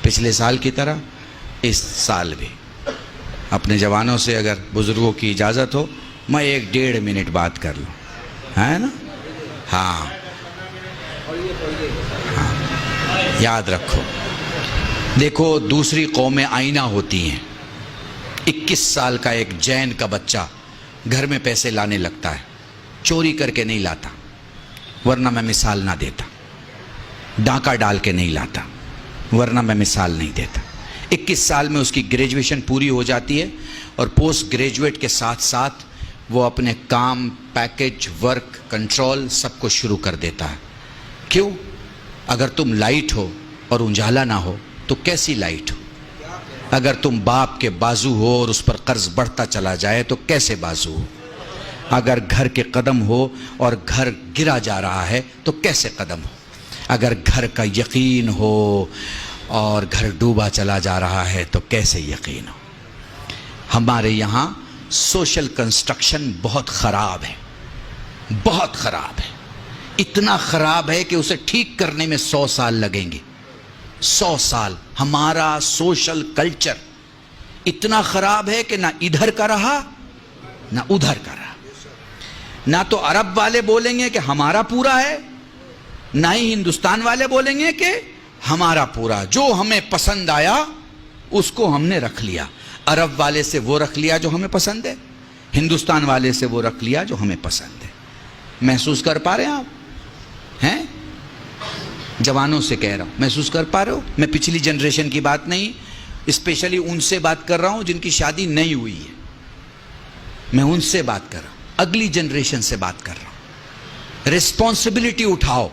پچھلے سال کی طرح اس سال بھی اپنے جوانوں سے اگر بزرگوں کی اجازت ہو میں 1-1.5 منٹ بات کر لوں، ہے نا؟ ہاں یاد رکھو، دیکھو دوسری قومیں آئینہ ہوتی ہیں۔ 21 سال کا ایک جین کا بچہ گھر میں پیسے لانے لگتا ہے، چوری کر کے نہیں لاتا، ورنہ میں مثال نہ دیتا، ڈاکہ ڈال کے نہیں لاتا ورنہ میں مثال نہیں دیتا۔ 21 سال میں اس کی گریجویشن پوری ہو جاتی ہے اور پوسٹ گریجویٹ کے ساتھ ساتھ وہ اپنے کام، پیکج، ورک، کنٹرول سب کو شروع کر دیتا ہے۔ کیوں؟ اگر تم لائٹ ہو اور اجالا نہ ہو تو کیسی لائٹ ہو؟ اگر تم باپ کے بازو ہو اور اس پر قرض بڑھتا چلا جائے تو کیسے بازو ہو؟ اگر گھر کے قدم ہو اور گھر گرا جا رہا ہے تو کیسے قدم ہو؟ اگر گھر کا یقین ہو اور گھر ڈوبا چلا جا رہا ہے تو کیسے یقین ہو؟ ہمارے یہاں سوشل کنسٹرکشن بہت خراب ہے، بہت خراب ہے، اتنا خراب ہے کہ اسے ٹھیک کرنے میں 100 سال لگیں گے۔ 100 سال۔ ہمارا سوشل کلچر اتنا خراب ہے کہ نہ ادھر کا رہا نہ ادھر کا رہا۔ نہ تو عرب والے بولیں گے کہ ہمارا پورا ہے، نہ ہی ہندوستان والے بولیں گے کہ ہمارا پورا۔ جو ہمیں پسند آیا اس کو ہم نے رکھ لیا۔ عرب والے سے وہ رکھ لیا جو ہمیں پسند ہے، ہندوستان والے سے وہ رکھ لیا جو ہمیں پسند ہے۔ محسوس کر پا رہے ہیں آپ؟ ہیں؟ جوانوں سے کہہ رہا ہوں، محسوس کر پا رہے ہو؟ میں پچھلی جنریشن کی بات نہیں، اسپیشلی ان سے بات کر رہا ہوں جن کی شادی نہیں ہوئی ہے۔ میں ان سے بات کر رہا ہوں، اگلی جنریشن سے بات کر رہا ہوں۔ ریسپانسبلٹی اٹھاؤ،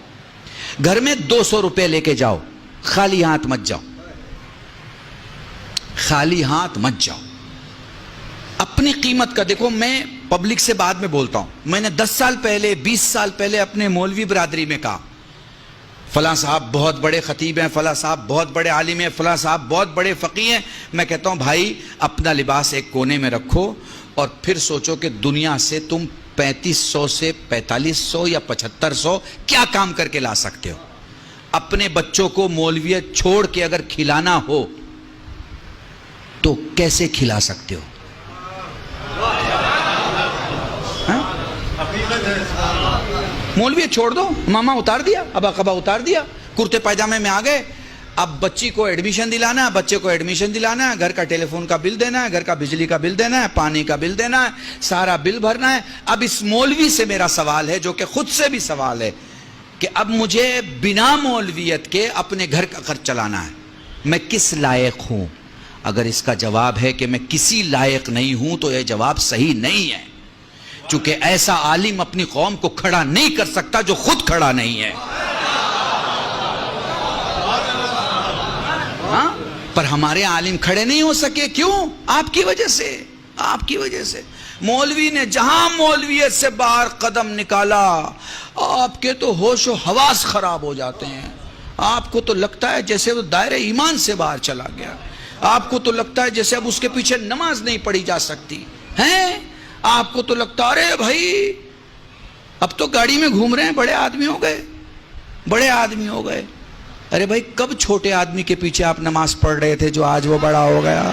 گھر میں 200 روپے لے کے جاؤ، خالی ہاتھ مت جاؤ، خالی ہاتھ مت جاؤ۔ اپنی قیمت کا دیکھو، میں پبلک سے بعد میں بولتا ہوں، میں نے 10 سال پہلے 20 سال پہلے اپنے مولوی برادری میں کہا فلاں صاحب بہت بڑے خطیب ہیں، فلاں صاحب بہت بڑے عالم ہیں، فلاں صاحب بہت بڑے فقیہ ہیں۔ میں کہتا ہوں بھائی اپنا لباس ایک کونے میں رکھو اور پھر سوچو کہ دنیا سے تم 3500 سے 4500 یا 7500 کیا کام کر کے لا سکتے ہو۔ اپنے بچوں کو مولویت چھوڑ کے اگر کھلانا ہو تو کیسے کھلا سکتے ہو؟ مولویت چھوڑ دو، ماما اتار دیا، ابا قبا اتار دیا، کرتے پائجامے میں آ گئے۔ اب بچی کو ایڈمیشن دلانا ہے، بچے کو ایڈمیشن دلانا ہے، گھر کا ٹیلی فون کا بل دینا ہے، گھر کا بجلی کا بل دینا ہے، پانی کا بل دینا ہے، سارا بل بھرنا ہے۔ اب اس مولوی سے میرا سوال ہے، جو کہ خود سے بھی سوال ہے، کہ اب مجھے بنا مولویت کے اپنے گھر کا خرچ چلانا ہے، میں کس لائق ہوں؟ اگر اس کا جواب ہے کہ میں کسی لائق نہیں ہوں تو یہ جواب صحیح نہیں ہے، چونکہ ایسا عالم اپنی قوم کو کھڑا نہیں کر سکتا جو خود کھڑا نہیں ہے۔ ہاں؟ پر ہمارے عالم کھڑے نہیں ہو سکے، کیوں؟ آپ کی وجہ سے، آپ کی وجہ سے۔ مولوی نے جہاں مولویت سے باہر قدم نکالا، آپ کے تو ہوش و حواس خراب ہو جاتے ہیں۔ آپ کو تو لگتا ہے جیسے وہ دائرہ ایمان سے باہر چلا گیا، آپ کو تو لگتا ہے جیسے اب اس کے پیچھے نماز نہیں پڑھی جا سکتی ہیں۔ آپ کو تو لگتا ہے ارے بھائی اب تو گاڑی میں گھوم رہے ہیں، بڑے آدمی ہو گئے، بڑے آدمی ہو گئے۔ ارے بھائی کب چھوٹے آدمی کے پیچھے آپ نماز پڑھ رہے تھے جو آج وہ بڑا ہو گیا؟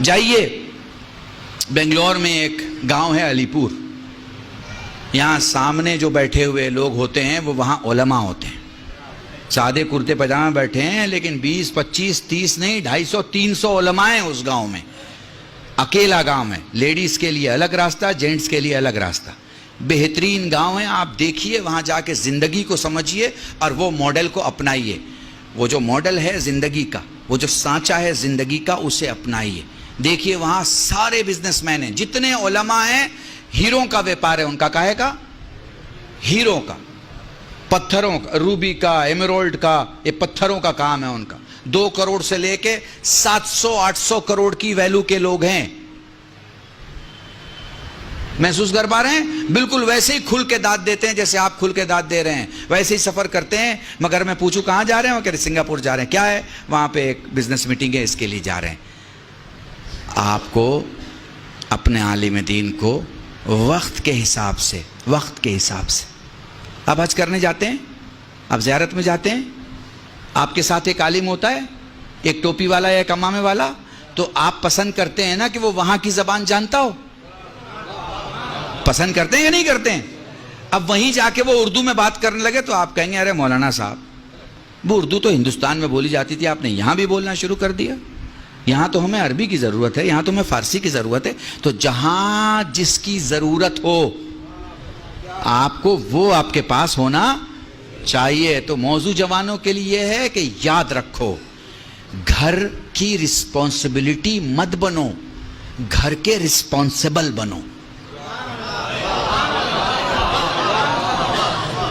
جائیے بنگلور میں ایک گاؤں ہے علی پور، یہاں سامنے جو بیٹھے ہوئے لوگ ہوتے ہیں وہ وہاں علماء ہوتے ہیں، سادے کرتے پاجامے بیٹھے ہیں، لیکن 20 25 30 نہیں 250 300 علماء ہیں اس گاؤں میں۔ اکیلا گاؤں ہے، لیڈیز کے لیے الگ راستہ، جینٹس کے لیے الگ راستہ۔ بہترین گاؤں ہے، آپ دیکھیے وہاں جا کے زندگی کو سمجھیے اور وہ ماڈل کو اپنائیے۔ وہ جو ماڈل ہے زندگی کا، وہ جو سانچہ ہے زندگی کا، اسے اپنائیے۔ دیکھیے وہاں سارے بزنس مین ہیں، جتنے علماء ہیں ہیروں کا ویپار ہے ان کا، کہے کا ہیروں کا، پتھروں کا، روبی کا، ایمرالڈ کا، یہ پتھروں کا کام ہے ان کا۔ 2 کروڑ سے لے کے 700-800 کروڑ کی ویلو کے لوگ ہیں۔ محسوس کر پا رہے ہیں؟ بالکل ویسے ہی کھل کے داد دیتے ہیں جیسے آپ کھل کے داد دے رہے ہیں، ویسے ہی سفر کرتے ہیں۔ مگر میں پوچھوں کہاں جا رہے ہیں؟ وہ کہتے ہیں سنگاپور جا رہے ہیں۔ کیا ہے؟ وہاں پہ ایک بزنس میٹنگ ہے، اس کے لیے جا رہے ہیں۔ آپ کو اپنے عالم دین کو وقت کے حساب سے، وقت کے حساب سے، آپ حج کرنے جاتے ہیں، آپ زیارت میں جاتے ہیں، آپ کے ساتھ ایک عالم ہوتا ہے، ایک ٹوپی والا یا ایک امامے والا، تو آپ پسند کرتے ہیں نا کہ وہ وہاں کی زبان جانتا ہو؟ پسند کرتے ہیں یا نہیں کرتے ہیں؟ اب وہیں جا کے وہ اردو میں بات کرنے لگے تو آپ کہیں گے ارے مولانا صاحب، وہ اردو تو ہندوستان میں بولی جاتی تھی، آپ نے یہاں بھی بولنا شروع کر دیا، یہاں تو ہمیں عربی کی ضرورت ہے، یہاں تو ہمیں فارسی کی ضرورت ہے۔ تو جہاں جس کی ضرورت ہو آپ کو وہ آپ کے پاس ہونا چاہیے۔ تو موضوع جوانوں کے لیے یہ ہے کہ یاد رکھو، گھر کی رسپانسبلٹی مت بنو، گھر کے رسپانسبل بنو۔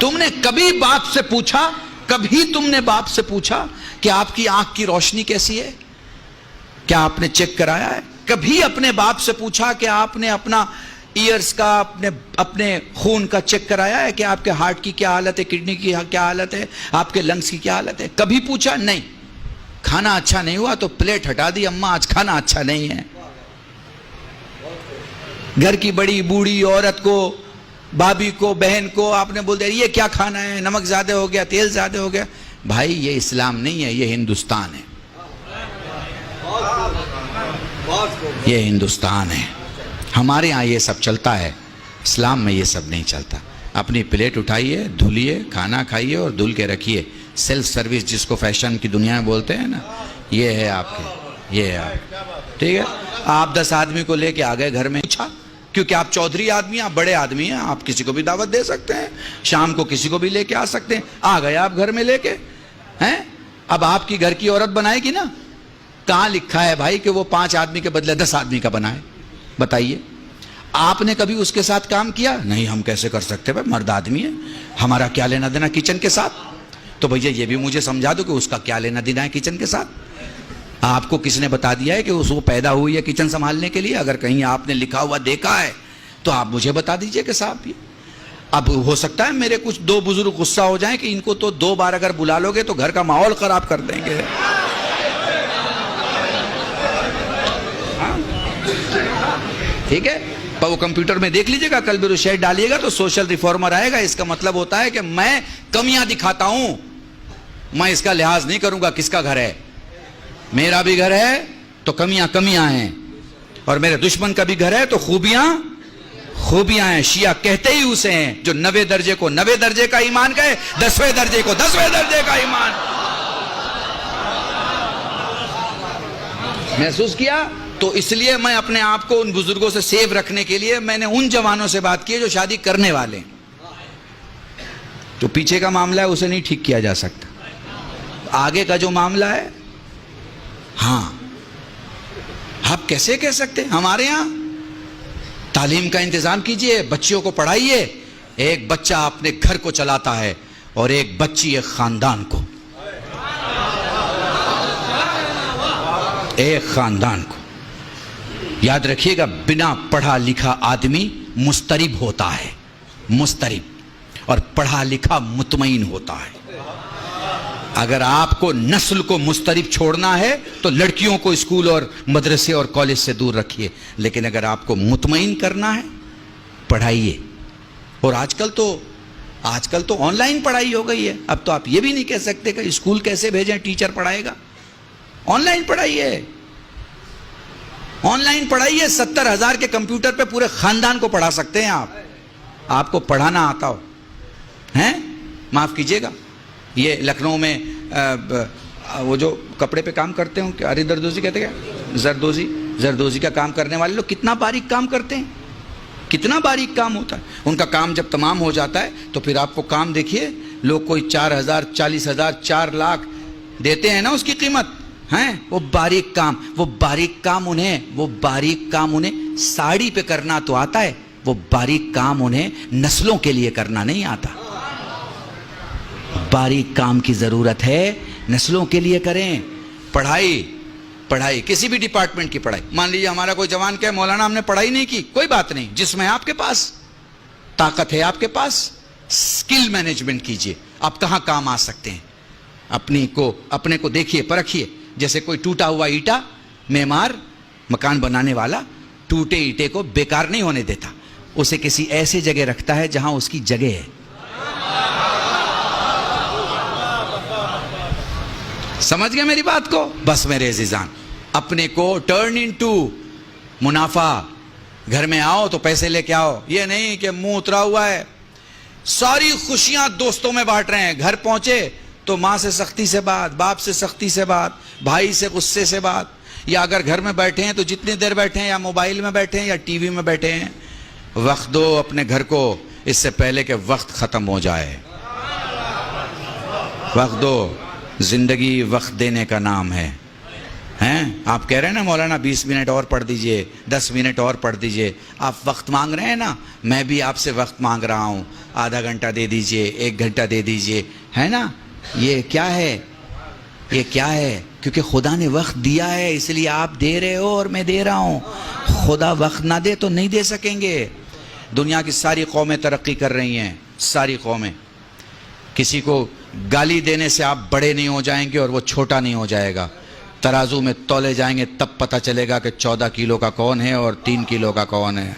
تم نے کبھی باپ سے پوچھا، کبھی تم نے باپ سے پوچھا کہ آپ کی آنکھ کی روشنی کیسی ہے؟ کیا آپ نے چیک کرایا ہے؟ کبھی اپنے باپ سے پوچھا کہ آپ نے اپنا ایئرز کا، اپنے خون کا چیک کرایا ہے کہ آپ کے ہارٹ کی کیا حالت ہے، کڈنی کی کیا حالت ہے، آپ کے لنگز کی کیا حالت ہے؟ کبھی پوچھا؟ نہیں۔ کھانا اچھا نہیں ہوا تو پلیٹ ہٹا دی، اماں آج کھانا اچھا نہیں ہے۔ گھر کی بڑی بوڑھی عورت کو، بھابھی کو، بہن کو آپ نے بول دیا یہ کیا کھانا ہے، نمک زیادہ ہو گیا، تیل زیادہ ہو گیا۔ بھائی یہ اسلام نہیں ہے، یہ ہندوستان ہے، یہ ہندوستان ہے۔ ہمارے ہاں یہ سب چلتا ہے، اسلام میں یہ سب نہیں چلتا۔ اپنی پلیٹ اٹھائیے، دھلیے، کھانا کھائیے اور دھل کے رکھیے۔ سیلف سروس جس کو فیشن کی دنیا میں بولتے ہیں نا، یہ ہے آپ کے، یہ ہے آپ، ٹھیک ہے۔ آپ 10 آدمی کو لے کے آ گئے گھر میں، پوچھا، کیونکہ آپ چودھری آدمی ہیں، آپ بڑے آدمی ہیں، آپ کسی کو بھی دعوت دے سکتے ہیں، شام کو کسی کو بھی لے کے آ سکتے ہیں۔ آ گئے آپ گھر میں لے کے ہیں، اب آپ کی گھر کی عورت بنائے گی نا؟ کہاں لکھا ہے بھائی کہ وہ 5 آدمی کے بدلے 10 آدمی کا بنائے؟ بتائیے، آپ نے کبھی اس کے ساتھ کام کیا؟ نہیں، ہم کیسے کر سکتے بھائی، مرد آدمی ہے، ہمارا کیا لینا دینا کچن کے ساتھ؟ تو بھیا یہ بھی مجھے سمجھا دو کہ اس کا کیا لینا دینا ہے کچن کے ساتھ؟ آپ کو کس نے بتا دیا ہے کہ وہ پیدا ہوئی ہے کچن سنبھالنے کے لیے؟ اگر کہیں آپ نے لکھا ہوا دیکھا ہے تو آپ مجھے بتا دیجئے کہ صاحب، اب ہو سکتا ہے میرے کچھ 2 بزرگ غصہ ہو جائیں کہ ان کو تو 2 بار اگر بلا لو گے تو گھر کا ماحول خراب کر دیں گے۔ ٹھیک ہے، پر وہ کمپیوٹر میں دیکھ لیجئے گا، کل بھی شیئر ڈالیے گا تو سوشل ریفارمر آئے گا۔ اس کا مطلب ہوتا ہے کہ میں کمیاں دکھاتا ہوں، میں اس کا لحاظ نہیں کروں گا کس کا گھر ہے، میرا بھی گھر ہے تو کمیاں کمیاں ہیں، اور میرے دشمن کا بھی گھر ہے تو خوبیاں خوبیاں ہیں۔ شیعہ کہتے ہی اسے ہیں جو 90 درجے کو 90 درجے کا ایمان کہے، 10ویں درجے کو 10ویں درجے کا ایمان۔ محسوس کیا؟ تو اس لیے میں اپنے آپ کو ان بزرگوں سے سیو رکھنے کے لیے میں نے ان جوانوں سے بات کی جو شادی کرنے والے ہیں۔ جو پیچھے کا معاملہ ہے اسے نہیں ٹھیک کیا جا سکتا، آگے کا جو معاملہ ہے، ہاں آپ کیسے کہہ سکتے ہیں؟ ہمارے ہاں تعلیم کا انتظام کیجئے، بچیوں کو پڑھائیے۔ ایک بچہ اپنے گھر کو چلاتا ہے اور ایک بچی ایک خاندان کو، ایک خاندان کو۔ یاد رکھیے گا، بنا پڑھا لکھا آدمی مضطرب ہوتا ہے، مضطرب، اور پڑھا لکھا مطمئن ہوتا ہے۔ اگر آپ کو نسل کو مضطرب چھوڑنا ہے تو لڑکیوں کو اسکول اور مدرسے اور کالج سے دور رکھیے، لیکن اگر آپ کو مطمئن کرنا ہے پڑھائیے۔ اور آج کل تو آن لائن پڑھائی ہو گئی ہے، اب تو آپ یہ بھی نہیں کہہ سکتے کہ اسکول کیسے بھیجیں، ٹیچر پڑھائے گا۔ On line پڑھائیے، on line پڑھائیے۔ 70,000 کے کمپیوٹر پہ پورے خاندان کو پڑھا سکتے ہیں آپ کو پڑھانا آتا ہو ہیں۔ معاف کیجئے گا، یہ لکھنؤ میں وہ جو کپڑے پہ کام کرتے ہوں، اری دردوزی کہتے ہیں، زردوزی کا کام کرنے والے لوگ کتنا باریک کام کرتے ہیں، کتنا باریک کام ہوتا ہے ان کا۔ کام جب تمام ہو جاتا ہے تو پھر آپ کو کام دیکھیے، لوگ کوئی 4,000 40,000 4 لاکھ دیتے ہیں نا اس کی قیمت ہیں۔ وہ باریک کام انہیں ساڑی پہ کرنا تو آتا ہے، وہ باریک کام انہیں نسلوں کے لیے کرنا نہیں آتا۔ باریک کام کی ضرورت ہے، نسلوں کے لیے کریں۔ پڑھائی کسی بھی ڈپارٹمنٹ کی پڑھائی۔ مان لیجیے ہمارا کوئی جوان کہے مولانا ہم نے پڑھائی نہیں کی، کوئی بات نہیں، جس میں آپ کے پاس طاقت ہے، آپ کے پاس سکل مینجمنٹ کیجئے۔ آپ کہاں کام آ سکتے ہیں، اپنے کو دیکھیے، پرکھیے۔ جیسے کوئی ٹوٹا ہوا اینٹا، معمار، مکان بنانے والا ٹوٹے اینٹے کو بیکار نہیں ہونے دیتا، اسے کسی ایسے جگہ رکھتا ہے جہاں اس کی جگہ ہے۔ سمجھ گئے میری بات کو؟ بس میرے عزیزان، اپنے کو ٹرن انٹو منافع. گھر میں آؤ تو پیسے لے کے آؤ، یہ نہیں کہ منہ اترا ہوا ہے. ساری خوشیاں دوستوں میں بانٹ رہے ہیں، گھر پہنچے تو ماں سے سختی سے بات، باپ سے سختی سے بات، بھائی سے غصے سے بات. یا اگر گھر میں بیٹھے ہیں تو جتنی دیر بیٹھے ہیں، یا موبائل میں بیٹھے ہیں یا ٹی وی میں بیٹھے ہیں. وقت دو اپنے گھر کو، اس سے پہلے کہ وقت ختم ہو جائے. وقت دو. زندگی وقت دینے کا نام ہے. آپ کہہ رہے ہیں نا مولانا 20 منٹ اور پڑھ دیجئے، 10 منٹ اور پڑھ دیجئے. آپ وقت مانگ رہے ہیں نا، میں بھی آپ سے وقت مانگ رہا ہوں. آدھا گھنٹہ دے دیجئے، 1 گھنٹہ دے دیجئے، ہے نا. یہ کیا ہے؟ یہ کیا ہے؟ کیونکہ خدا نے وقت دیا ہے، اس لیے آپ دے رہے ہو اور میں دے رہا ہوں. خدا وقت نہ دے تو نہیں دے سکیں گے. دنیا کی ساری قومیں ترقی کر رہی ہیں، ساری قومیں. کسی کو گالی دینے سے آپ بڑے نہیں ہو جائیں گے اور وہ چھوٹا نہیں ہو جائے گا. ترازو میں تولے جائیں گے تب پتہ چلے گا کہ 14 کلو کا کون ہے اور 3 کلو کا کون ہے.